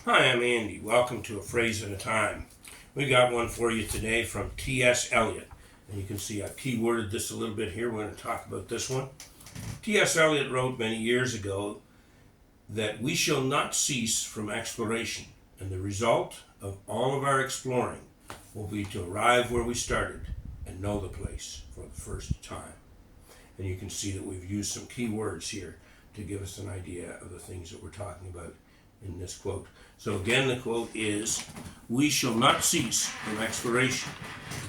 Hi, I'm Andy. Welcome to A Phrase at a Time. We got one for you today from T.S. Eliot. And you can see I've keyworded this a little bit here. We're going to talk about this one. T.S. Eliot wrote many years ago that we shall not cease from exploration, and the result of all of our exploring will be to arrive where we started and know the place for the first time. And you can see that we've used some key words here to give us an idea of the things that we're talking about in this quote. So again, the quote is, we shall not cease from exploration.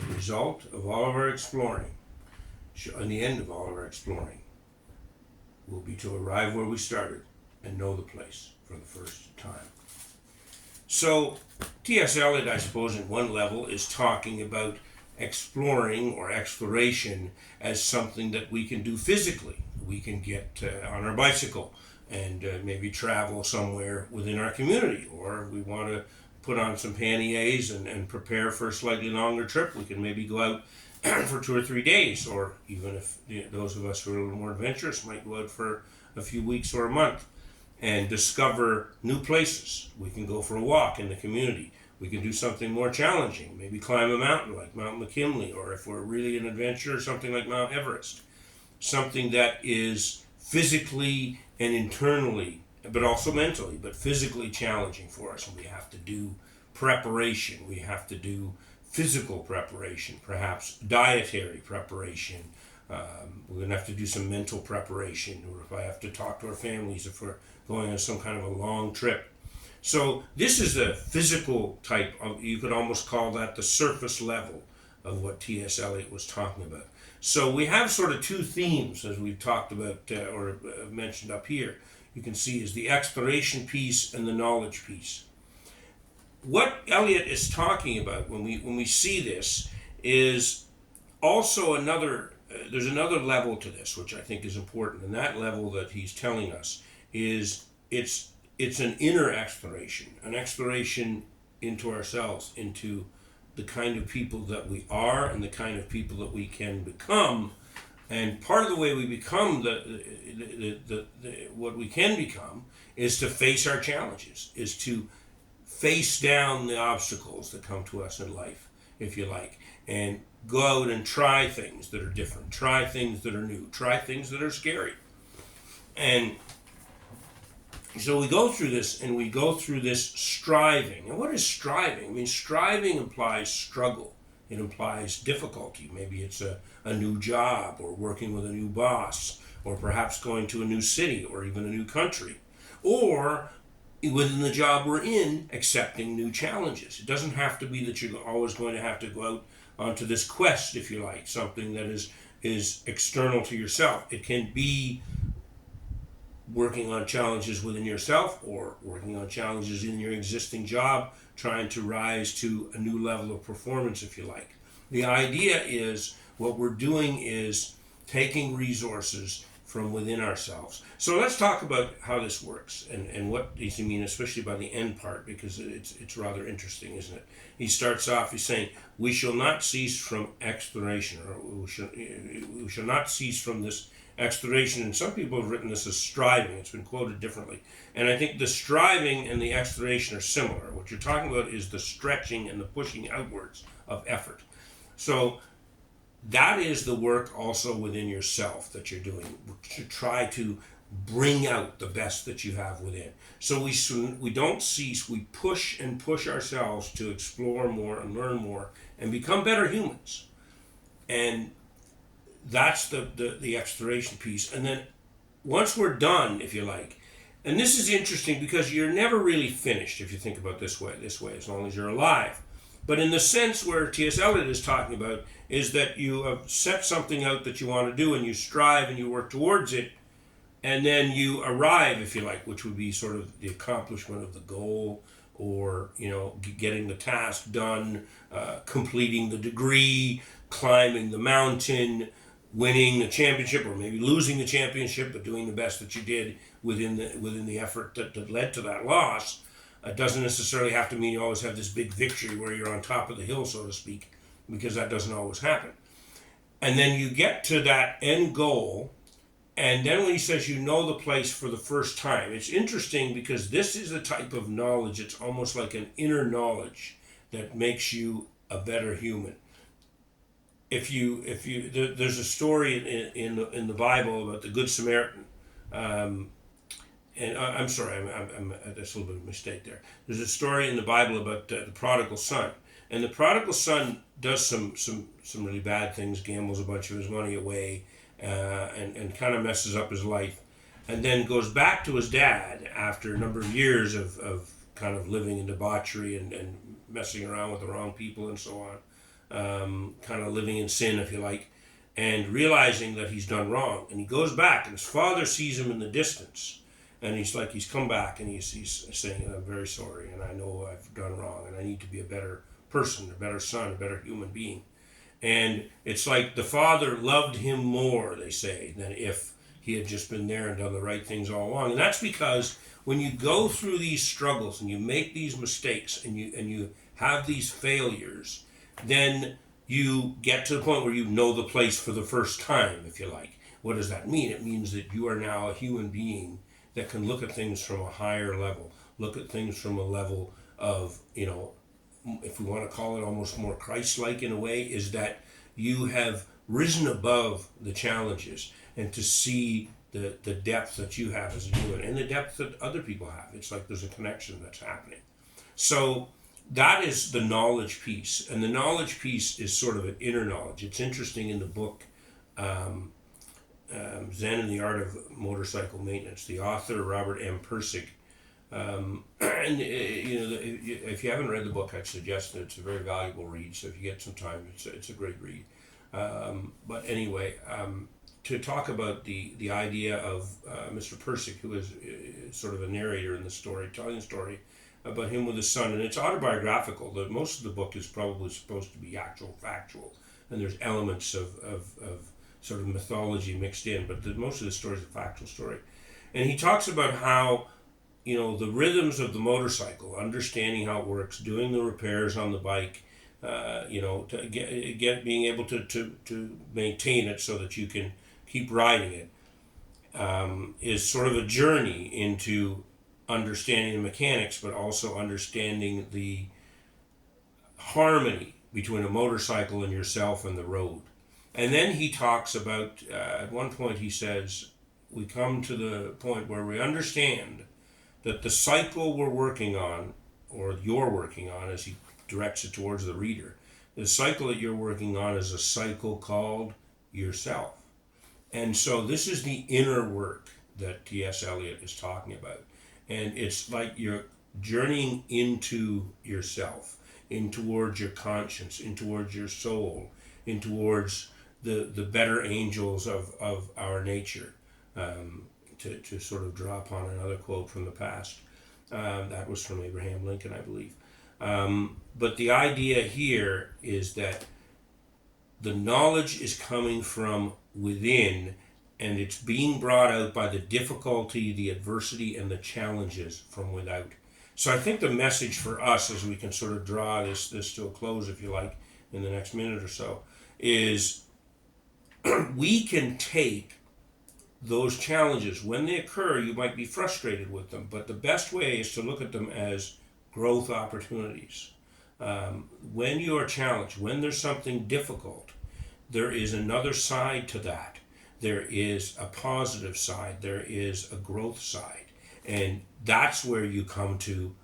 The result of all of our exploring, and the end of all of our exploring, will be to arrive where we started and know the place for the first time. So T.S. Eliot, I suppose, at one level is talking about exploring or exploration as something that we can do physically. We can get on our bicycle and maybe travel somewhere within our community, or we want to put on some panniers and prepare for a slightly longer trip. We can maybe go out for 2 or 3 days, or even if those of us who are a little more adventurous might go out for a few weeks or a month and discover new places. We can go for a walk in the community. We can do something more challenging, maybe climb a mountain like Mount McKinley, or if we're really an adventurer, something like Mount Everest. Something that is physically and internally, but also mentally, but physically challenging for us. And we have to do preparation. We have to do physical preparation, perhaps dietary preparation. We're going to have to do some mental preparation, or if I have to talk to our families if we're going on some kind of a long trip. So this is the physical type of, you could almost call that the surface level of what T.S. Eliot was talking about. So we have sort of two themes, as we've talked about or mentioned up here. You can see is the exploration piece and the knowledge piece. What Eliot is talking about when we see this is also another. There's another level to this, which I think is important, and that level that he's telling us is it's an inner exploration, an exploration into ourselves, into the kind of people that we are and the kind of people that we can become. And part of the way we become what we can become is to face our challenges, is to face down the obstacles that come to us in life, if you like, and go out and try things that are different, try things that are new, try things that are scary. And so we go through this, and we go through this striving. And what is striving? I mean, striving implies struggle. It implies difficulty. Maybe it's a new job, or working with a new boss, or perhaps going to a new city, or even a new country. Or within the job we're in, accepting new challenges. It doesn't have to be that you're always going to have to go out onto this quest, if you like, something that is external to yourself. It can be working on challenges within yourself, or working on challenges in your existing job, trying to rise to a new level of performance, if you like. The idea is what we're doing is taking resources from within ourselves. So let's talk about how this works and what does he mean, especially by the end part, because it's rather interesting, isn't it? He starts off, he's saying, we shall not cease from exploration, or we shall not cease from this exploration. And some people have written this as striving. It's been quoted differently. And I think the striving and the exploration are similar. What you're talking about is the stretching and the pushing outwards of effort. So that is the work also within yourself that you're doing, to try to bring out the best that you have within. So we don't cease. We push and push ourselves to explore more and learn more and become better humans. And that's the exploration piece. And then once we're done, if you like, and this is interesting because you're never really finished if you think about this way, as long as you're alive. But in the sense where T.S. Eliot is talking about is that you have set something out that you want to do, and you strive and you work towards it, and then you arrive, if you like, which would be sort of the accomplishment of the goal, or getting the task done, completing the degree, climbing the mountain, winning the championship, or maybe losing the championship, but doing the best that you did within the effort that led to that loss. It doesn't necessarily have to mean you always have this big victory where you're on top of the hill, so to speak, because that doesn't always happen. And then you get to that end goal, And then when he says you know the place for the first time, it's interesting because this is the type of knowledge, it's almost like an inner knowledge that makes you a better human. There's a story in the Bible about the Good Samaritan. I'm sorry, that's a little bit of a mistake there. There's a story in the Bible about the prodigal son. And the prodigal son does some really bad things, gambles a bunch of his money away, and kind of messes up his life. And then goes back to his dad after a number of years of kind of living in debauchery and messing around with the wrong people and so on. Kind of living in sin, if you like, and realizing that he's done wrong. And he goes back, and his father sees him in the distance. And he's come back, and he's saying, I'm very sorry, and I know I've done wrong, and I need to be a better person, a better son, a better human being. And it's like the father loved him more, they say, than if he had just been there and done the right things all along. And that's because when you go through these struggles and you make these mistakes and you have these failures, then you get to the point where you know the place for the first time, if you like. What does that mean? It means that you are now a human being that can look at things from a higher level, look at things from a level of, if we want to call it almost more Christ-like in a way, is that you have risen above the challenges and to see the depth that you have as a human and the depth that other people have. It's like there's a connection that's happening. So that is the knowledge piece. And the knowledge piece is sort of an inner knowledge. It's interesting in the book, Zen and the Art of Motorcycle Maintenance. The author, Robert M. Pirsig, if you haven't read the book, I'd suggest that it's a very valuable read. So if you get some time, it's a great read. But anyway, to talk about the idea of Mr. Pirsig, who is sort of a narrator in the story, telling the story about him with his son, and it's autobiographical. Most of the book is probably supposed to be factual, and there's elements of sort of mythology mixed in, but most of the story is a factual story. And he talks about how, the rhythms of the motorcycle, understanding how it works, doing the repairs on the bike, to being able to maintain it so that you can keep riding it, is sort of a journey into understanding the mechanics, but also understanding the harmony between a motorcycle and yourself and the road. And then he talks about, at one point he says, we come to the point where we understand that the cycle we're working on, or you're working on, as he directs it towards the reader, the cycle that you're working on is a cycle called yourself. And so this is the inner work that T.S. Eliot is talking about. And it's like you're journeying into yourself, in towards your conscience, in towards your soul, in towards the better angels of our nature, to sort of draw upon another quote from the past. That was from Abraham Lincoln, I believe. But the idea here is that the knowledge is coming from within, and it's being brought out by the difficulty, the adversity, and the challenges from without. So I think the message for us, as we can sort of draw this to a close, if you like, in the next minute or so, is we can take those challenges. When they occur, you might be frustrated with them, but the best way is to look at them as growth opportunities. When you are challenged, when there's something difficult, there is another side to that. There is a positive side. There is a growth side. And that's where you come to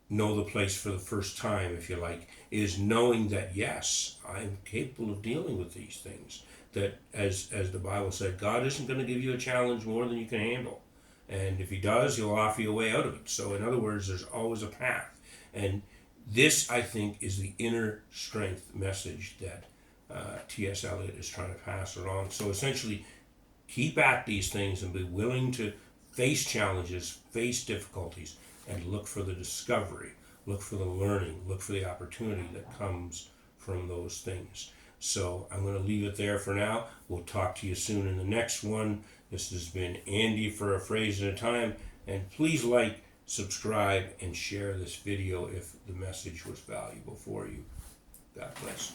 know the place for the first time, if you like, is knowing that, yes, I'm capable of dealing with these things. That, as the Bible said, God isn't going to give you a challenge more than you can handle. And if he does, he'll offer you a way out of it. So in other words, there's always a path. And this, I think, is the inner strength message that T.S. Eliot is trying to pass along. So essentially, keep at these things and be willing to face challenges, face difficulties, and look for the discovery, look for the learning, look for the opportunity that comes from those things. So I'm going to leave it there for now. We'll talk to you soon in the next one. This has been Andy for A Phrase at a Time. And please like, subscribe, and share this video if the message was valuable for you. God bless.